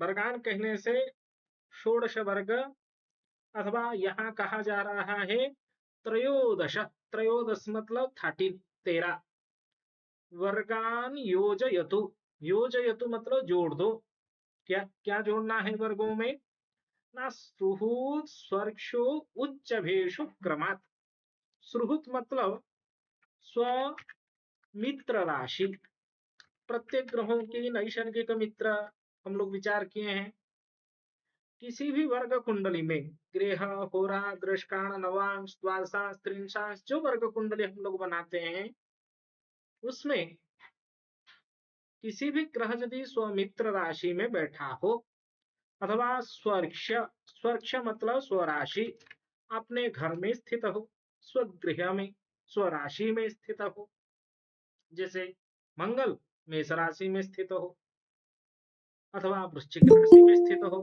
वर्गान कहने से षोडश वर्ग, अथवा यहाँ कहा जा रहा है त्रयोदश। त्रयोदश मतलब 13, 13। वर्गान योजयतु, योजयतु मतलब जोड़ दो। क्या क्या जोड़ना है वर्गों में? ना सुहृत स्वर्क्षो उच्च भेषु क्रमात्। सुहृत मतलब स्व मित्र राशि। प्रत्येक ग्रहों की नैसर्गिक मित्र हम लोग विचार किए हैं। किसी भी वर्ग कुंडली में ग्रह, होरा, दृष्टान, नवांश, द्वादशांश, त्रिंशांश, जो वर्ग कुंडली हम लोग बनाते हैं उसमें किसी भी ग्रह यदि स्वमित्र राशि में बैठा हो अथवा स्वर्क्ष, स्वर्क्ष मतलब स्वराशि, अपने घर में स्थित हो, स्वगृह में स्वराशि में स्थित हो, जैसे मंगल मेष राशि में स्थित हो अथवा वृश्चिक राशि में स्थित हो,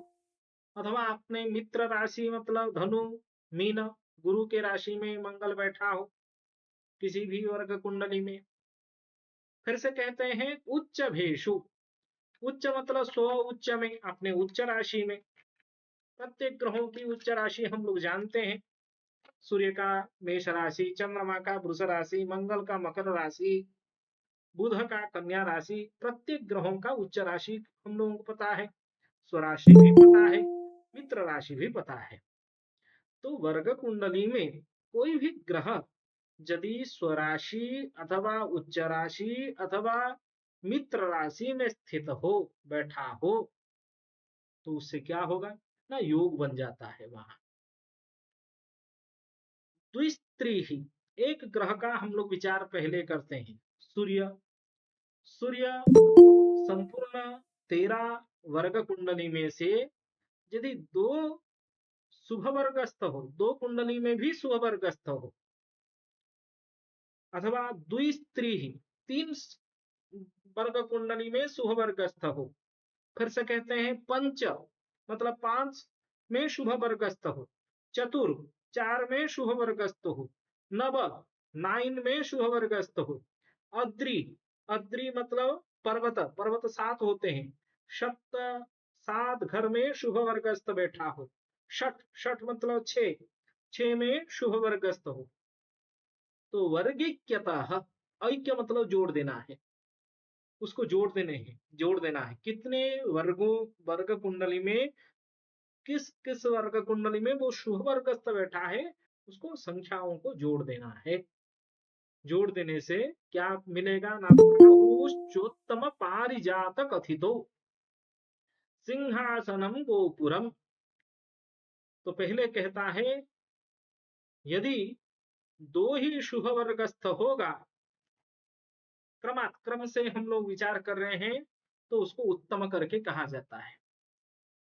अथवा अपने मित्र राशि मतलब धनु, मीन, गुरु के राशि में मंगल बैठा हो किसी भी वर्ग कुंडली में। फिर से कहते हैं उच्च भेषु। उच्च मतलब स्व उच्च में, अपने उच्च राशि में। प्रत्येक ग्रहों की उच्च राशि हम लोग जानते हैं। सूर्य का मेष राशि, चंद्रमा का वृष राशि, मंगल का मकर राशि, बुध का कन्या राशि। प्रत्येक ग्रहों का उच्च राशि हम लोगों को पता है, स्वराशि भी पता है, मित्र राशि भी पता है। तो वर्ग कुंडली में कोई भी ग्रह यदि स्वराशि अथवा उच्च राशि अथवा मित्र राशि में स्थित हो, बैठा हो, तो उससे क्या होगा ना, योग बन जाता है वहां। द्विस्त्री ही, एक ग्रह का हम लोग विचार पहले करते हैं। सूर्य, सूर्य संपूर्ण 13 वर्ग कुंडली में से यदि दो शुभ वर्गस्थ हो, दो कुंडली में भी शुभ वर्गस्थ हो, अथवा द्विस्त्री ही, 3 वर्ग कुंडली में शुभ वर्गस्थ हो। फिर से कहते हैं पंच मतलब 5 में शुभ वर्गस्थ हो, चतुर 4 में शुभ वर्गस्थ हो, नव 9 में शुभ वर्गस्थ हो, अद्रि, अद्रि मतलब पर्वत, पर्वत 7 होते हैं, सप्त 7 घर में शुभ वर्गस्थ बैठा हो, षठ, षठ मतलब 6, 6 में शुभ वर्गस्थ हो। तो वर्गिक्यतः, ऐक्य मतलब जोड़ देना है, उसको जोड़ देने हैं, जोड़ देना है कितने वर्गों, वर्ग कुंडली में किस किस वर्ग कुंडली में वो शुभ वर्गस्थ बैठा है, उसको संख्याओं को जोड़ देना है। जोड़ देने से क्या मिलेगा ना, चोत्तम पारिजात कथितो सिंहासनम गोपुरम। तो पहले कहता है यदि दो ही शुभ वर्गस्थ होगा, क्रमात, क्रम से हम लोग विचार कर रहे हैं, तो उसको उत्तम करके कहा जाता है।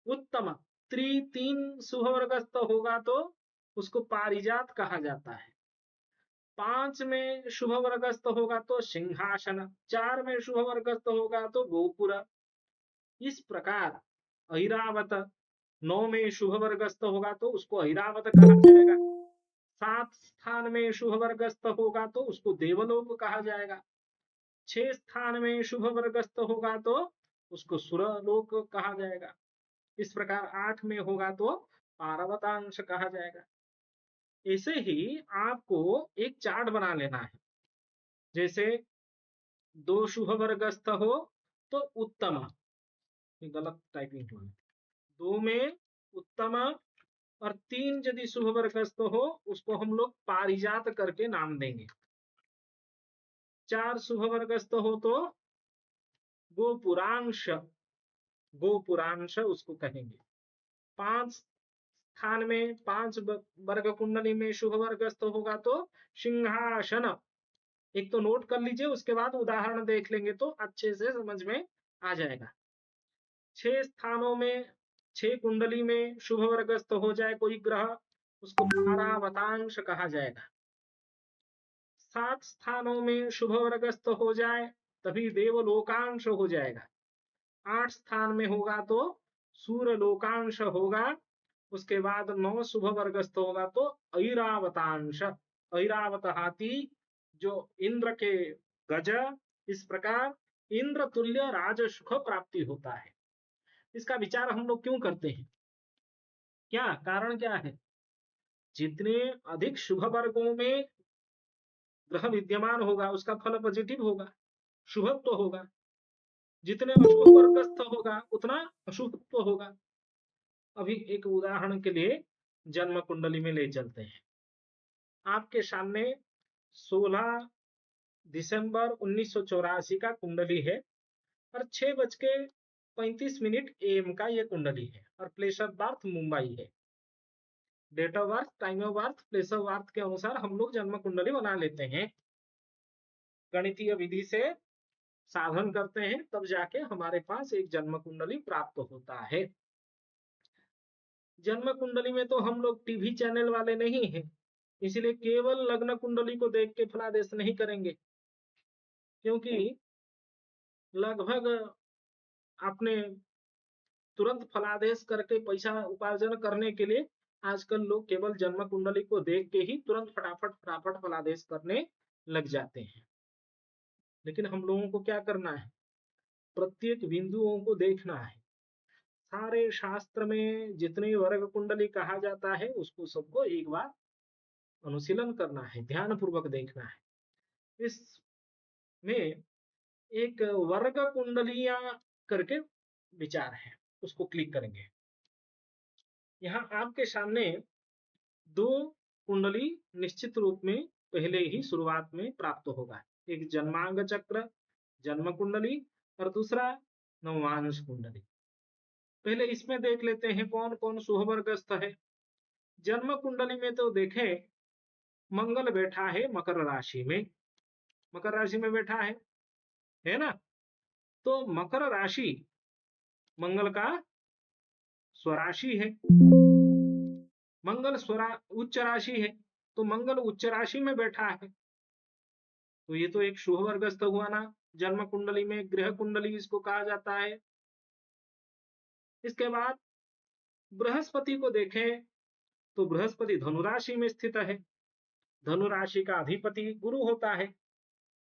उत्तम, 3 शुभ वर्गस्थ होगा तो उसको पारिजात कहा जाता है। 5 में शुभ वर्गस्थ होगा तो सिंहासन, 4 में शुभ वर्गस्थ होगा तो गोपुर। इस प्रकार ऐरावत 9 में शुभ वर्गस्थ होगा तो उसको ऐरावत कहा जाएगा। 7 स्थान में शुभ वर्गस्थ होगा तो उसको देवलोक कहा जाएगा। 6 स्थान में शुभ वर्गस्थ होगा तो उसको सुरलोक कहा जाएगा। इस प्रकार 8 में होगा तो पार्वतांश कहा जाएगा। ऐसे ही आपको एक चार्ट बना लेना है। जैसे 2 शुभ वर्गस्थ हो तो उत्तम, गलत टाइपिंग हुआ, 2 में उत्तम, और 3 यदि शुभ वर्गस्थ हो उसको हम लोग पारिजात करके नाम देंगे। 4 शुभ वर्गस्थ हो तो गोपुरांश, गोपुरांश उसको कहेंगे। 5 स्थान में, 5 वर्ग कुंडली में शुभ वर्गस्थ होगा तो सिंहासन। एक तो नोट कर लीजिए, उसके बाद उदाहरण देख लेंगे तो अच्छे से समझ में आ जाएगा। 6 स्थानों में, 6 कुंडली में शुभ वर्गस्थ हो जाए कोई ग्रह, उसको पारावतांश कहा जाएगा। 7 स्थानों में शुभ वर्गस्थ हो जाए तभी देवलोकांश हो जाएगा। 8 स्थान में होगा तो सूर्य लोकांश होगा। उसके बाद 9 शुभ वर्गस्थ होगा तो ऐरावतांश, ऐरावत हाथी जो इंद्र के गज। इस प्रकार इंद्र तुल्य राज सुख प्राप्ति होता है। इसका विचार हम लोग क्यों करते हैं? क्या कारण क्या है? जितने अधिक शुभ वर्गों में ग्रह विद्यमान होगा उसका फल पॉजिटिव होगा, शुभत्व होगा। जितने अशुभ वर्गस्थ होगा उतना अशुभत्व होगा। अभी एक उदाहरण के लिए जन्म कुंडली में ले चलते हैं। आपके सामने 16 दिसंबर 1984 का कुंडली है और 6:35 AM का ये कुंडली है और प्लेस ऑफ बर्थ मुंबई है। Date of birth, time of birth, place of birth के अनुसार हम लोग जन्म कुंडली बना लेते हैं। गणितीय विधि से साधन करते हैं तब जाके हमारे पास एक जन्म कुंडली प्राप्त होता है। जन्म कुंडली में तो हम लोग टीवी चैनल वाले नहीं हैं, इसलिए केवल लग्न कुंडली को देख के फलादेश नहीं करेंगे, क्योंकि लगभग आपने तुरंत फलादेश करके पैसा उपार्जन करने के लिए आजकल लोग केवल जन्म कुंडली को देख के ही तुरंत फटाफट फटाफट फलादेश करने लग जाते हैं। लेकिन हम लोगों को क्या करना है? प्रत्येक बिंदुओं को देखना है। सारे शास्त्र में जितनी वर्ग कुंडली कहा जाता है उसको सबको एक बार अनुशीलन करना है, ध्यान पूर्वक देखना है। इसमें एक वर्ग कुंडलियां करके विचार है, उसको क्लिक करेंगे। यहाँ आपके सामने दो कुंडली निश्चित रूप में पहले ही शुरुआत में प्राप्त होगा। एक जन्मांग चक्र जन्म कुंडली और दूसरा नवांश कुंडली। पहले इसमें देख लेते हैं कौन कौन शुभ वर्गस्थ है। जन्म कुंडली में तो देखें मंगल बैठा है मकर राशि में, मकर राशि में बैठा है ना? तो मकर राशि मंगल का स्वराशि है, मंगल उच्च राशि है, तो मंगल उच्च राशि में बैठा है, तो ये तो एक शुभ वर्गस्थ हुआ ना। जन्म कुंडली में गृह कुंडली इसको कहा जाता है। इसके बाद बृहस्पति को देखें तो बृहस्पति धनुराशि में स्थित है, धनुराशि का अधिपति गुरु होता है,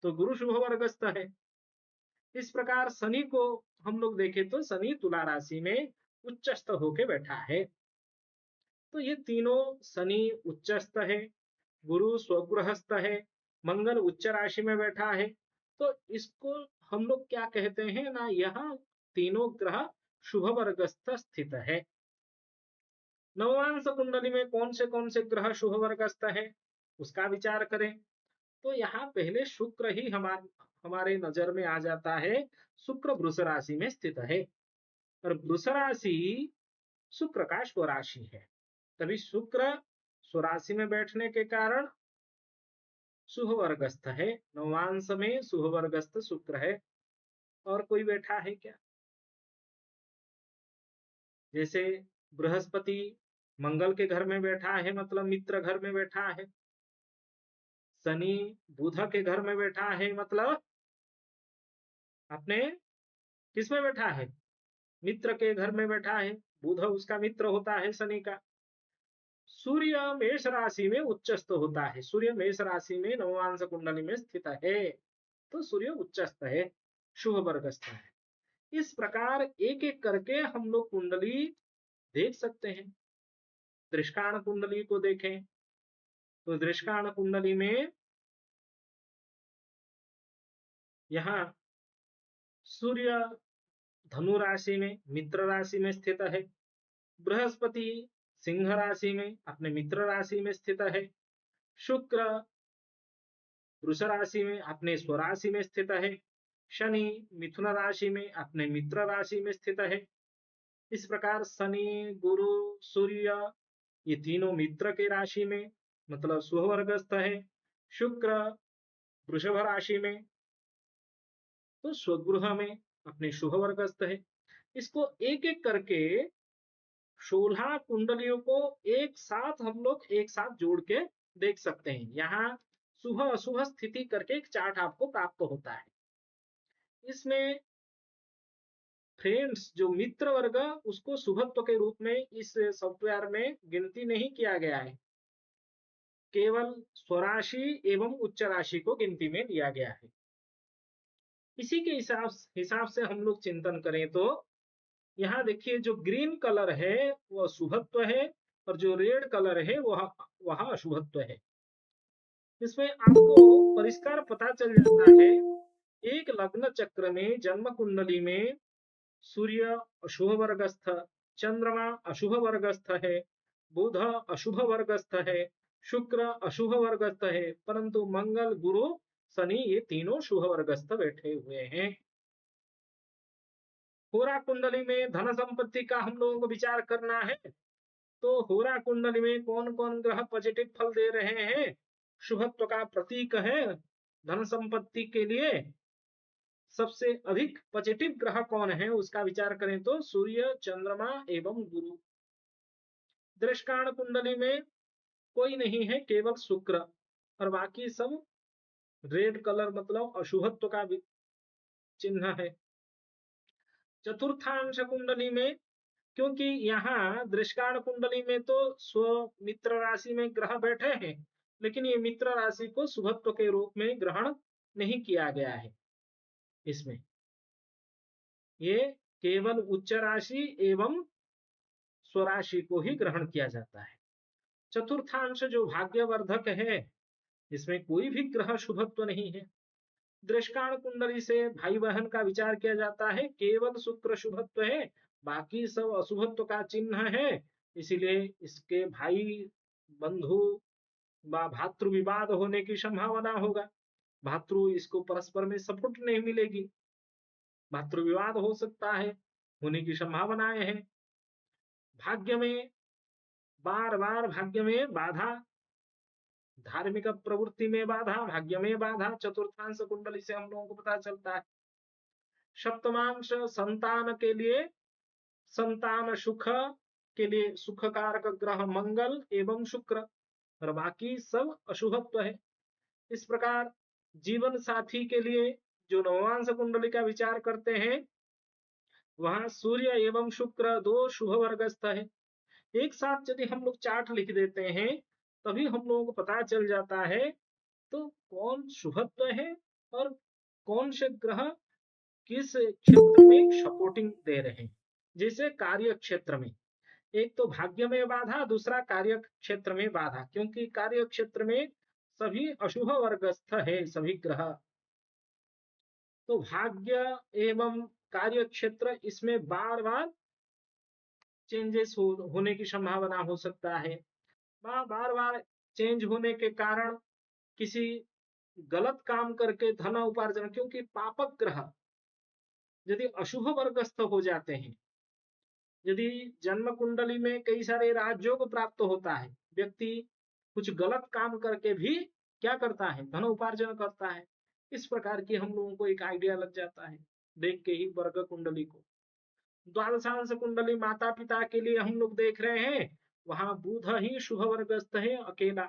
तो गुरु शुभ वर्गस्थ है। इस प्रकार शनि को हम लोग देखें तो शनि तुला राशि में उच्चस्थ होके बैठा है। तो ये तीनों, शनि उच्चस्थ है, गुरु स्वगृहस्थ है, मंगल उच्च राशि में बैठा है, तो इसको हम लोग क्या कहते हैं ना, यह तीनों ग्रह शुभ वर्गस्थ स्थित है। नवांश कुंडली में कौन से ग्रह शुभ वर्गस्थ है उसका विचार करें तो यहाँ पहले शुक्र ही हमारे नजर में आ जाता है। शुक्र वृष राशि में स्थित है और वृष राशि शुक्र का स्वराशि है, तभी शुक्र स्वराशि में बैठने के कारण शुभ वर्गस्थ है। नवांश में शुभ वर्गस्थ शुक्र है। और कोई बैठा है क्या? जैसे बृहस्पति मंगल के घर में बैठा है, मतलब मित्र घर में बैठा है। शनि बुध के घर में बैठा है, मतलब अपने किस में बैठा है? मित्र के घर में बैठा है। बुध उसका मित्र होता है शनि का। सूर्य मेष राशि में उच्चस्थ होता है, सूर्य मेष राशि में नवमांश कुंडली में स्थित है, तो सूर्य उच्चस्थ है, शुभ वर्गस्थ है। इस प्रकार एक एक करके हम लोग कुंडली देख सकते हैं। दृष्टान कुंडली को देखें तो दृष्टान कुंडली में यहाँ सूर्य धनु राशि में मित्र राशि में स्थित है, बृहस्पति सिंह राशि में अपने मित्र राशि में स्थित है, शुक्र वृष राशि में अपने स्वराशि में स्थित है, शनि मिथुन राशि में अपने मित्र राशि में स्थित है। इस प्रकार शनि गुरु सूर्य ये तीनों मित्र के राशि में, मतलब शुभ वर्गस्थ है। शुक्र वृषभ राशि में तो स्वगृह में अपने शुभ वर्गस्थ है। इसको एक एक करके 16 कुंडलियों को एक साथ हम लोग एक साथ जोड़ के देख सकते हैं। यहाँ शुभ अशुभ स्थिति करके एक चार्ट आपको प्राप्त होता है। इसमें फ्रेंड्स जो मित्र वर्ग उसको शुभत्व के रूप में इस सॉफ्टवेयर में गिनती नहीं किया गया है, केवल स्वराशि एवं उच्च राशि को गिनती में लिया गया है। इसी के हिसाब से हम लोग चिंतन करें तो यहाँ देखिए जो ग्रीन कलर है वह शुभत्व है और जो रेड कलर है वह अशुभत्व है। इसमें आपको परिष्कार पता चल जाता है। एक लग्न चक्र में जन्म कुंडली में सूर्य अशुभ वर्गस्थ, चंद्रमा अशुभ वर्गस्थ है, बुध अशुभ वर्गस्थ है, शुक्र अशुभ वर्गस्थ है, परंतु मंगल, गुरु, शनि ये तीनों शुभ वर्गस्थ बैठे हुए हैं। होरा कुंडली में धन संपत्ति का हम लोगों को विचार करना है, तो होरा कुंडली में कौन कौन ग्रह पॉजिटिव फल दे रहे हैं, शुभत्व का प्रतीक है धन संपत्ति के लिए। सबसे अधिक पॉजिटिव ग्रह कौन है उसका विचार करें तो सूर्य, चंद्रमा एवं गुरु। दृष्टान कुंडली में कोई नहीं है, केवल शुक्र, और बाकी सब रेड कलर मतलब अशुभत्व का चिन्ह है। चतुर्थांश कुंडली में, क्योंकि यहाँ दृष्टान कुंडली में तो स्व मित्र राशि में ग्रह बैठे हैं, लेकिन ये मित्र राशि को शुभत्व के रूप में ग्रहण नहीं किया गया है। इसमें ये केवल उच्च राशि एवं स्वराशि को ही ग्रहण किया जाता है। चतुर्थांश जो भाग्यवर्धक है, इसमें कोई भी ग्रह शुभत्व नहीं है। दृष्टान कुंडली से भाई बहन का विचार किया जाता है, केवल शुक्र शुभत्व है, बाकी सब अशुभत्व का चिन्ह है। इसीलिए इसके भाई बंधु व भातृ विवाद होने की संभावना होगा। भातृ इसको परस्पर में सपोर्ट नहीं मिलेगी, भातृ विवाद हो सकता है, होने की संभावनाएं हैं। भाग्य में बार बार भाग्य में बाधा, धार्मिक प्रवृत्ति में बाधा, भाग्य में बाधा, चतुर्थांश कुंडली से हम लोगों को पता चलता है। सप्तमांश संतान के लिए, संतान सुख के लिए सुख कारक ग्रह मंगल एवं शुक्र, और बाकी सब अशुभत्व है। इस प्रकार जीवन साथी के लिए जो नवांश कुंडली का विचार करते हैं, वहां सूर्य एवं शुक्र दो शुभ वर्गस्थ है। एक साथ यदि हम लोग चार्ट लिख देते हैं, तभी हम लोगों को पता चल जाता है तो कौन शुभत्व है और कौन से ग्रह किस क्षेत्र में सपोर्टिंग दे रहे हैं। जैसे कार्य क्षेत्र में एक तो भाग्य में बाधा, दूसरा कार्य क्षेत्र में बाधा, क्योंकि कार्य क्षेत्र में सभी अशुभ वर्गस्थ है सभी ग्रह। तो भाग्य एवं कार्य क्षेत्र इसमें बार बार चेंजेस होने की संभावना हो सकता है। बार बार चेंज होने के कारण किसी गलत काम करके धन उपार्जन, क्योंकि पापक ग्रह यदि अशुभ वर्गस्थ हो जाते हैं, यदि जन्म कुंडली में कई सारे राजयोग प्राप्त होता है, व्यक्ति कुछ गलत काम करके भी क्या करता है, धन उपार्जन करता है। इस प्रकार की हम लोगों को एक आइडिया लग जाता है देख के ही वर्ग कुंडली को। द्वादशांश कुंडली माता पिता के लिए हम लोग देख रहे हैं, वहां बुध ही शुभ वर्गस्थ है अकेला।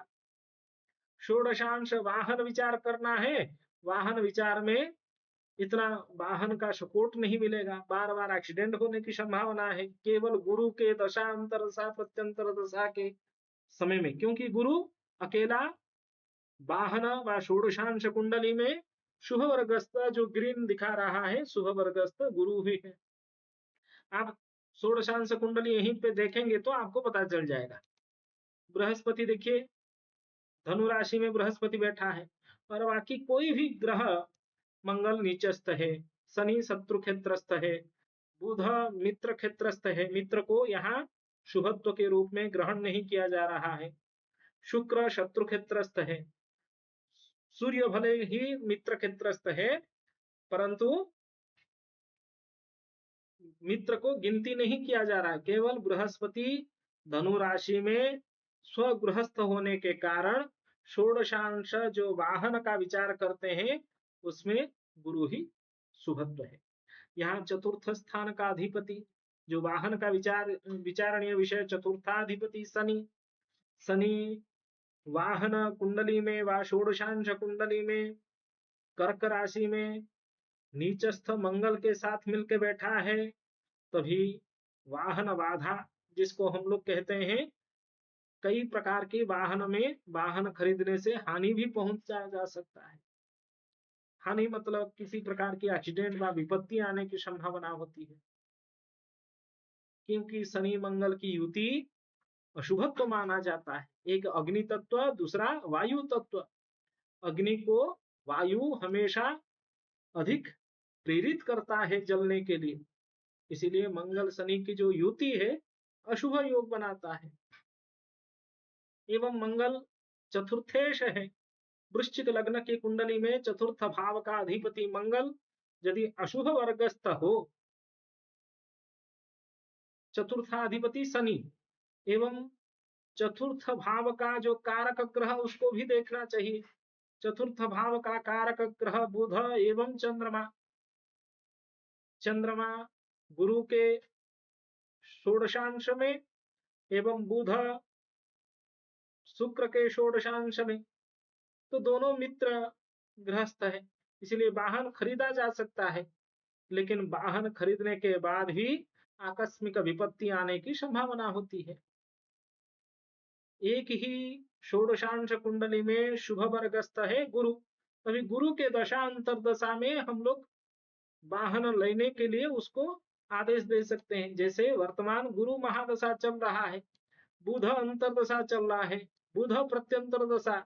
षोडशांश वाहन विचार करना है, वाहन विचार में इतना वाहन का सपोर्ट नहीं मिलेगा, बार बार एक्सीडेंट होने की संभावना है, केवल गुरु के दशा अंतर दशा प्रत्यंतर दशा के समय में, क्योंकि गुरु अकेला वाहन व षोडशांश कुंडली में शुभ वर्गस्थ जो ग्रीन दिखा रहा है शुभ वर्गस्थ गुरु ही है। आप षोडशांश कुंडली यहीं पे देखेंगे तो आपको पता चल जाएगा। बृहस्पति देखिए, धनु राशि में बृहस्पति बैठा है, और बाकी कोई भी ग्रह, मंगल नीचस्थ है, शनि शत्रु क्षेत्रस्थ है, बुध मित्र क्षेत्रस्थ है, मित्र को यहाँ शुभत्व के रूप में ग्रहण नहीं किया जा रहा है, शुक्र शत्रु क्षेत्रस्थ है, सूर्य भले ही मित्र क्षेत्रस्थ है, परंतु मित्र को गिनती नहीं किया जा रहा है, केवल बृहस्पति धनु राशि में स्वगृहस्थ होने के कारण षोडशांश जो वाहन का विचार करते हैं उसमें गुरु ही शुभत्व है। यहाँ चतुर्थ स्थान का अधिपति जो वाहन का विचारणीय विषय चतुर्थाधिपति शनि, शनि वाहन कुंडली में व षोडशांश कुंडली में कर्क राशि में नीचस्थ मंगल के साथ मिलकर बैठा है, तभी वाहन बाधा जिसको हम लोग कहते हैं, कई प्रकार के वाहन में वाहन खरीदने से हानि भी पहुंचा जा सकता है। हानि मतलब किसी प्रकार की एक्सीडेंट व विपत्ति आने की संभावना होती है। क्योंकि शनि मंगल की युति अशुभत्व माना जाता है। एक अग्नि तत्व, दूसरा वायु तत्व। अग्नि को वायु हमेशा अधिक प्रेरित करता है जलने के लिए, इसीलिए मंगल शनि की जो युति है अशुभ योग बनाता है। एवं मंगल चतुर्थेश है। वृश्चिक लग्न की कुंडली में चतुर्थ भाव का अधिपति मंगल यदि अशुभ वर्गस्थ हो, चतुर्थाधिपति शनि, एवं चतुर्थ भाव का जो कारक ग्रह उसको भी देखना चाहिए। चतुर्थ भाव का कारक ग्रह बुध एवं चंद्रमा। चंद्रमा गुरु के षोडशांश में एवं बुध शुक्र के षोडशांश में, तो दोनों मित्र गृहस्थ है, इसलिए वाहन खरीदा जा सकता है, लेकिन वाहन खरीदने के बाद भी आकस्मिक विपत्ति आने की संभावना होती है। एक ही षोडशांश कुंडली में शुभ वर्गस्थ है गुरु, तभी गुरु के दशा अंतरदशा में हम लोग वाहन लेने के लिए उसको आदेश दे सकते हैं। जैसे वर्तमान गुरु महादशा चल रहा है, बुध अंतरदशा चल रहा है, बुध प्रत्यंतर दशा,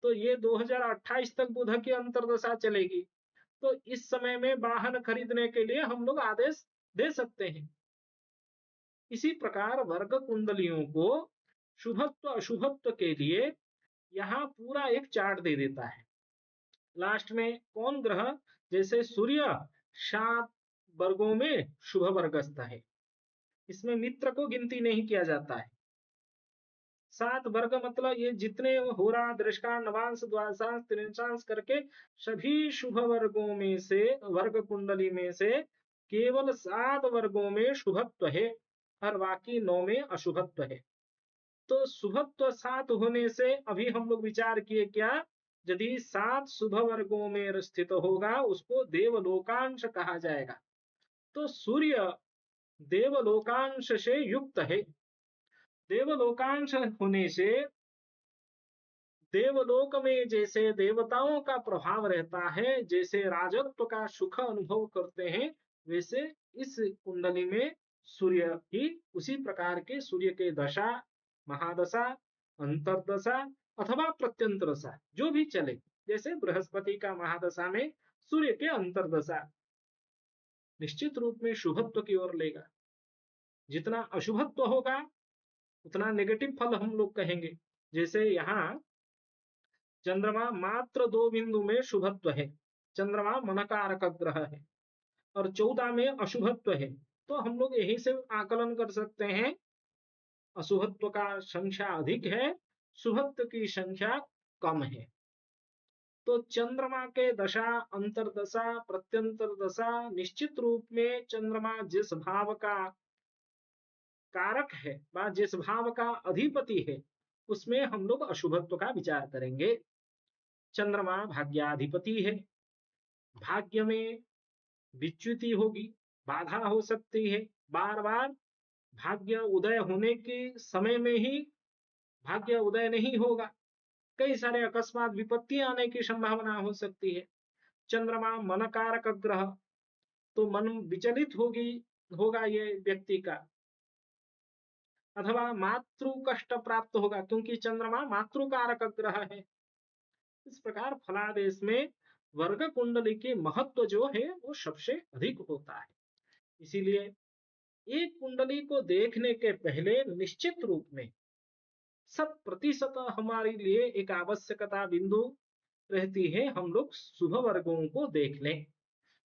तो ये 2028 तक बुध की अंतरदशा चलेगी, तो इस समय में वाहन खरीदने के लिए हम लोग आदेश दे सकते हैं। इसी प्रकार वर्ग कुंडलियों को शुभत्व अशुभत्व के लिए यहाँ पूरा एक चार्ट दे देता है। लास्ट में कौन ग्रह, जैसे सूर्य 7 वर्गों में शुभ वर्गस्थ है, इसमें मित्र को गिनती नहीं किया जाता है। 7 वर्ग मतलब ये जितने होरा दृष्टा नवांश द्वादशांश त्रिंशांश करके सभी शुभ वर्गों में से, वर्ग कुंडली में से केवल 7 वर्गों में शुभत्व है और बाकी 9 में अशुभत्व है। तो शुभत्व 7 होने से अभी हम लोग विचार किए क्या, यदि 7 शुभ वर्गों में स्थित होगा उसको देवलोकांश कहा जाएगा। तो सूर्य देवलोकांश से युक्त है। देवलोकांश होने से देवलोक में जैसे देवताओं का प्रभाव रहता है, जैसे राजत्व का सुख अनुभव करते हैं, वैसे इस कुंडली में सूर्य की उसी प्रकार के सूर्य के दशा, महादशा, अंतरदशा अथवा प्रत्यंतर दशा जो भी चले, जैसे बृहस्पति का महादशा में सूर्य के अंतरदशा निश्चित रूप में शुभत्व की ओर लेगा। जितना अशुभत्व होगा उतना नेगेटिव फल हम लोग कहेंगे। जैसे यहाँ चंद्रमा मात्र 2 बिंदु में शुभत्व है, चंद्रमा मनकारक ग्रह है, और 14 में अशुभत्व है, तो हम लोग यही से आकलन कर सकते हैं अशुभत्व का संख्या अधिक है, शुभत्व की संख्या कम है। तो चंद्रमा के दशा, अंतरदशा, प्रत्यंतर दशा, निश्चित रूप में चंद्रमा जिस भाव का कारक है व जिस भाव का अधिपति है उसमें हम लोग अशुभत्व का विचार करेंगे। चंद्रमा भाग्याधिपति है, भाग्य में विच्युति होगी, बाधा हो सकती है, बार बार भाग्य उदय होने के समय में ही भाग्य उदय नहीं होगा, कई सारे अकस्मात विपत्ति आने की संभावना हो सकती है। चंद्रमा मन कारक ग्रह, तो मन विचलित होगा ये व्यक्ति का, अथवा मातृ कष्ट प्राप्त होगा क्योंकि चंद्रमा मातृकारक ग्रह है। इस प्रकार फलादेश में वर्ग कुंडली के महत्व जो है वो सबसे अधिक होता है। इसीलिए एक कुंडली को देखने के पहले निश्चित रूप में 100% हमारे लिए एक आवश्यकता बिंदु रहती है, हम लोग शुभ वर्गों को देख लें।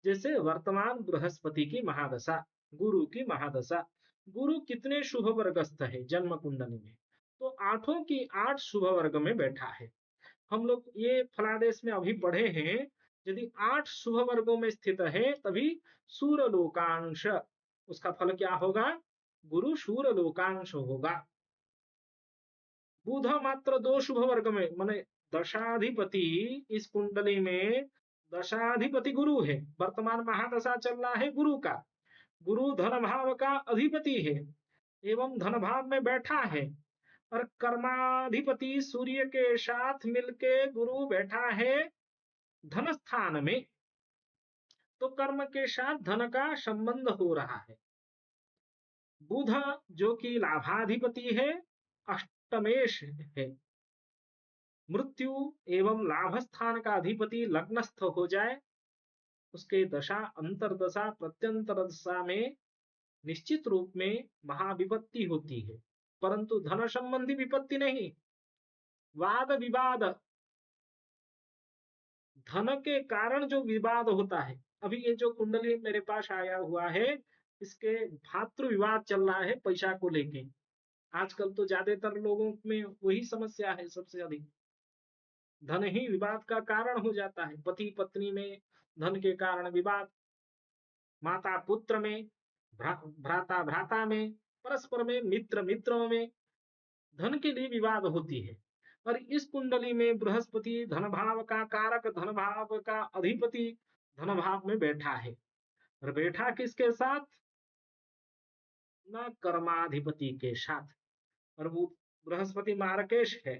जैसे वर्तमान बृहस्पति की महादशा, गुरु की महादशा, गुरु कितने शुभ वर्गस्थ है जन्म कुंडली में, तो 8 की 8 शुभ वर्ग में बैठा है। हम लोग ये फलादेश में अभी पढ़े हैं, यदि 8 शुभ वर्गों में स्थित है तभी सूर्यलोकांश, उसका फल क्या होगा, गुरु सूर्यलोकांश होगा। बुध मात्र 2 शुभ वर्ग में, माने दशाधिपति इस कुंडली में दशाधिपति गुरु है, वर्तमान महादशा चल रहा है गुरु का, गुरु धन भाव का अधिपति है एवं धन भाव में बैठा है, और कर्माधिपति सूर्य के साथ मिलके गुरु बैठा है धन स्थान में, तो कर्म के साथ धन का संबंध हो रहा है। बुध जो कि लाभाधिपति है, अष्टमेश है। मृत्यु एवं लाभ स्थान का अधिपति लग्नस्थ हो जाए, उसके दशा अंतरदशा प्रत्यंतर दशा में निश्चित रूप में महाविपत्ति होती है, परंतु धन संबंधी विपत्ति नहीं। वाद विवाद, धन के कारण जो विवाद होता है, अभी ये जो कुंडली मेरे पास आया हुआ है, इसके भातृ विवाद चल रहा है पैसा को लेके। आजकल तो ज्यादातर लोगों में वही समस्या है, सबसे अधिक धन ही विवाद का कारण हो जाता है। पति पत्नी में धन के कारण विवाद, माता पुत्र में, भ्राता भ्राता में, परस्पर में, मित्र मित्रों में धन के लिए विवाद होती है। और इस कुंडली में बृहस्पति धन भाव का कारक, धन भाव का अधिपति धन भाव में बैठा है, और बैठा किसके साथ? न कर्माधिपति के साथ। और वो बृहस्पति मार्केश है,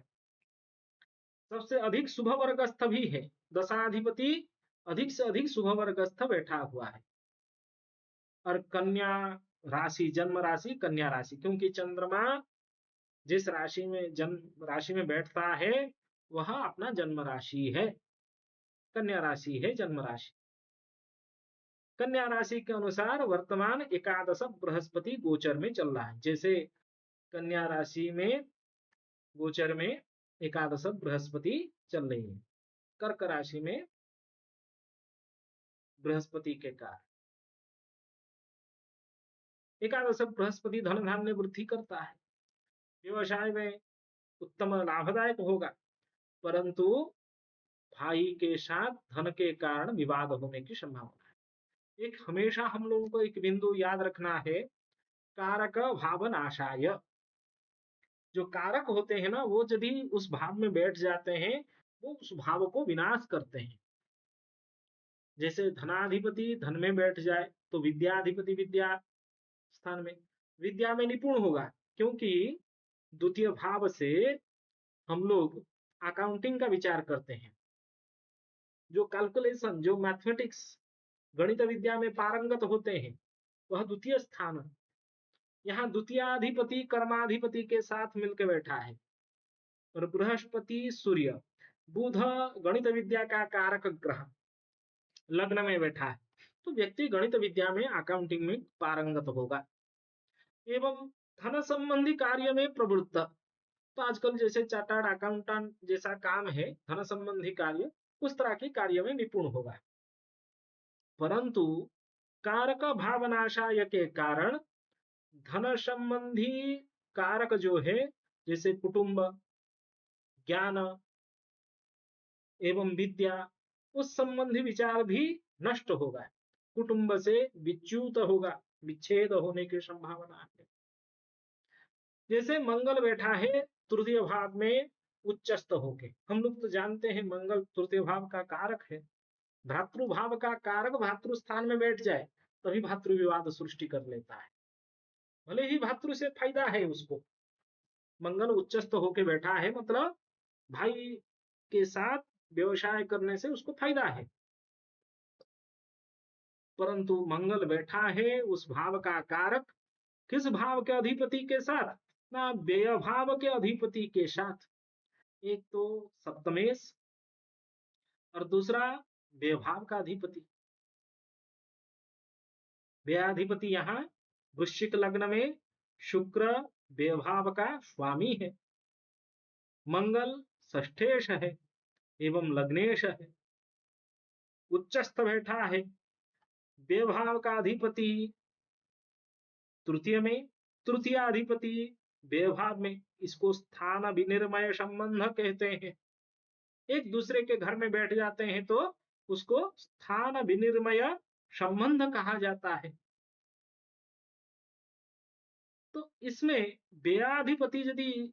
सबसे अधिक शुभ वर्गस्थ भी है। दशाधिपति अधिक से अधिक शुभ वर्गस्थ बैठा हुआ है। और कन्या राशि, जन्म राशि कन्या राशि, क्योंकि चंद्रमा जिस राशि में जन्म राशि में बैठता है वह अपना जन्म राशि है, कन्या राशि है जन्म राशि। कन्या राशि के अनुसार वर्तमान एकादश बृहस्पति गोचर में चल रहा है। जैसे कन्या राशि में गोचर में एकादश बृहस्पति चल रही है, कर्क राशि में बृहस्पति के कारण एकादश बृहस्पति धन धान्य वृद्धि करता है, व्यवसाय में उत्तम लाभदायक होगा, परंतु भाई के साथ धन के कारण विवाद होने की संभावना है। एक हमेशा हम लोगों को एक बिंदु याद रखना है, कारक भावनाशाय। जो कारक होते हैं ना, वो यदि उस भाव में बैठ जाते हैं, वो उस भाव को विनाश करते हैं। जैसे धनाधिपति धन में बैठ जाए तो विद्याधिपति विद्या स्थान में, विद्या में निपुण होगा, क्योंकि द्वितीय भाव से हम लोग अकाउंटिंग का विचार करते हैं। जो कैलकुलेशन, जो मैथमेटिक्स, गणित विद्या में पारंगत होते हैं, वह द्वितीय स्थान। यहाँ द्वितीयाधिपति कर्माधिपति के साथ मिलकर बैठा है। और बृहस्पति सूर्य बुध गणित विद्या का कारक ग्रह लग्न में बैठा है, तो व्यक्ति गणित विद्या में, अकाउंटिंग में पारंगत होगा एवं धन संबंधी कार्य में प्रवृत्त। तो आजकल जैसे चार्टर्ड अकाउंटेंट जैसा काम है, धन संबंधी कार्य, उस तरह के कार्य में निपुण होगा। परंतु कारक भावनाशाय के कारण धन संबंधी कारक जो है, जैसे कुटुंब, ज्ञान एवं विद्या, उस संबंधी विचार भी नष्ट होगा, कुटुंब से विच्युत होगा, विच्छेद होने की संभावना है। जैसे मंगल बैठा है तृतीय भाव में उच्चस्थ होके, हम लोग तो जानते हैं मंगल तृतीय भाव का कारक है। भातृभाव का कारक भातृ स्थान में बैठ जाए तभी भातृ विवाद सृष्टि कर लेता है, भले ही भातृ से फायदा है उसको। मंगल उच्चस्थ होके बैठा है मतलब भाई के साथ व्यवसाय करने से उसको फायदा है, परंतु मंगल बैठा है उस भाव का कारक किस भाव के अधिपति के साथ? ना व्यय भाव के अधिपति के साथ। एक तो सप्तमेश और दूसरा व्यय भाव का अधिपति। व्ययाधिपति यहाँ वृश्चिक लग्न में शुक्र व्यय भाव का स्वामी है, मंगल षष्ठेश है एवं लग्नेश है, उच्चस्थ बैठा है। व्यय भाव का अधिपति तृतीय में, तृतीयाधिपति व्यय भाव में, इसको स्थान विनिर्मय संबंध कहते हैं। एक दूसरे के घर में बैठ जाते हैं तो उसको स्थान विनिर्मय संबंध कहा जाता है। तो इसमें व्ययाधिपति यदि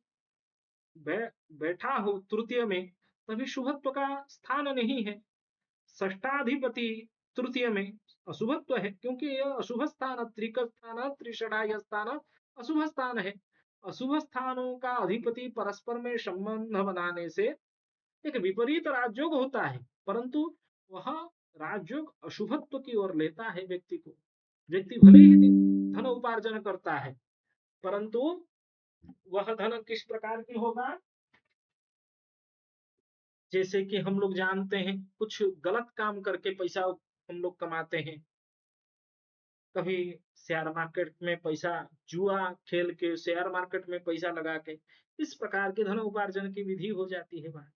बैठा हो तृतीय में, तभी शुभत्व का स्थान नहीं है। षष्ठाधिपति तृतीय में अशुभत्व है, क्योंकि यह अशुभ स्थान, त्रिक स्थान, त्रिषणाय स्थान अशुभ स्थान है। अशुभ स्थानों का अधिपति परस्पर में संबंध बनाने से एक विपरीत राजयोग होता है, परंतु वह राजयोग अशुभत्व की ओर लेता है व्यक्ति को। व्यक्ति भले ही धन उपार्जन करता है, परंतु वह धन किस प्रकार की होगा, जैसे कि हम लोग जानते हैं कुछ गलत काम करके पैसा हम लोग कमाते हैं। कभी शेयर मार्केट में पैसा, जुआ खेल के शेयर मार्केट में पैसा लगा के, इस प्रकार के धन उपार्जन की विधि हो जाती है वहां।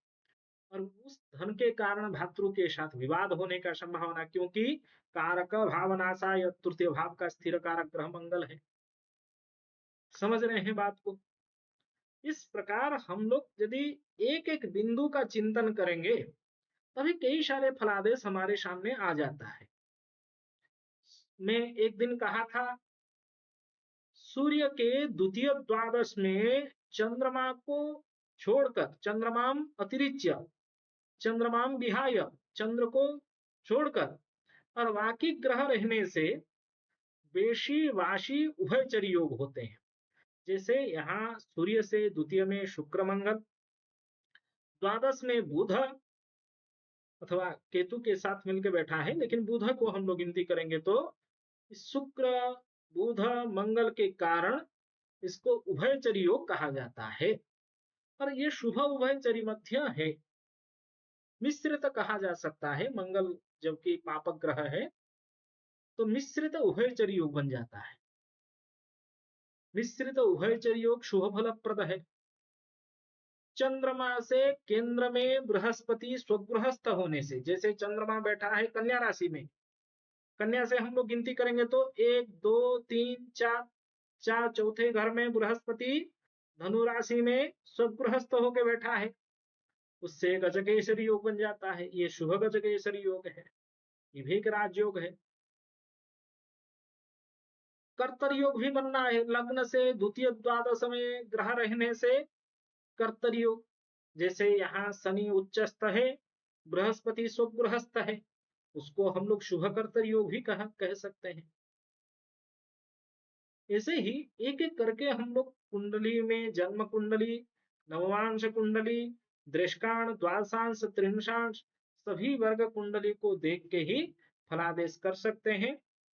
और उस धन के कारण भातृ के साथ विवाद होने का संभावना, क्योंकि कारक भावनाशा या तृतीय भाव का स्थिर कारक ग्रह मंगल है। समझ रहे हैं बात को। इस प्रकार हम लोग यदि एक एक बिंदु का चिंतन करेंगे तभी कई सारे फलादेश हमारे सामने आ जाता है। मैं एक दिन कहा था, सूर्य के द्वितीय द्वादश में चंद्रमा को छोड़कर, चंद्रमाम अतिरिच्य, चंद्रमाम विहाय, चंद्र को छोड़कर और बाकी ग्रह रहने से वेशी वाशी उभयचरी योग होते हैं। जैसे यहाँ सूर्य से द्वितीय में शुक्र मंगल, द्वादश में बुध अथवा केतु के साथ मिलकर बैठा है, लेकिन बुध को हम लोग गिनती करेंगे तो शुक्र बुध मंगल के कारण इसको उभयचरी योग कहा जाता है। और ये शुभ उभयचरी मध्य है। मिश्रित कहा जा सकता है, मंगल जबकि पापक ग्रह है तो मिश्रित उभयचरी योग बन जाता है। मिश्रित उभयचरी योग शुभ फलप्रद है। चंद्रमा से केंद्र में बृहस्पति स्वगृहस्थ होने से, जैसे चंद्रमा बैठा है कन्या राशि में, कन्या से हम लोग गिनती करेंगे तो 1 2 3 4, चार चौथे घर में बृहस्पति धनु राशि में स्वगृहस्थ होकर बैठा है, उससे गजकेसरी योग बन जाता है। ये शुभ गजकेसरी योग है, ये भी एक राजयोग है। कर्तर योग भी बनना है, लग्न से द्वितीय द्वादश में ग्रह रहने से कर्तर योग। जैसे यहाँ शनि उच्चस्थ है, बृहस्पति स्वगृहस्थ है, उसको हम लोग शुभ कर्तर योग भी कह सकते हैं। ऐसे ही एक एक करके हम लोग कुंडली में जन्म कुंडली, नवमांश कुंडली, दृष्टांश, द्वादशांश, त्रिंशांश सभी वर्ग कुंडली को देख के ही फलादेश कर सकते हैं।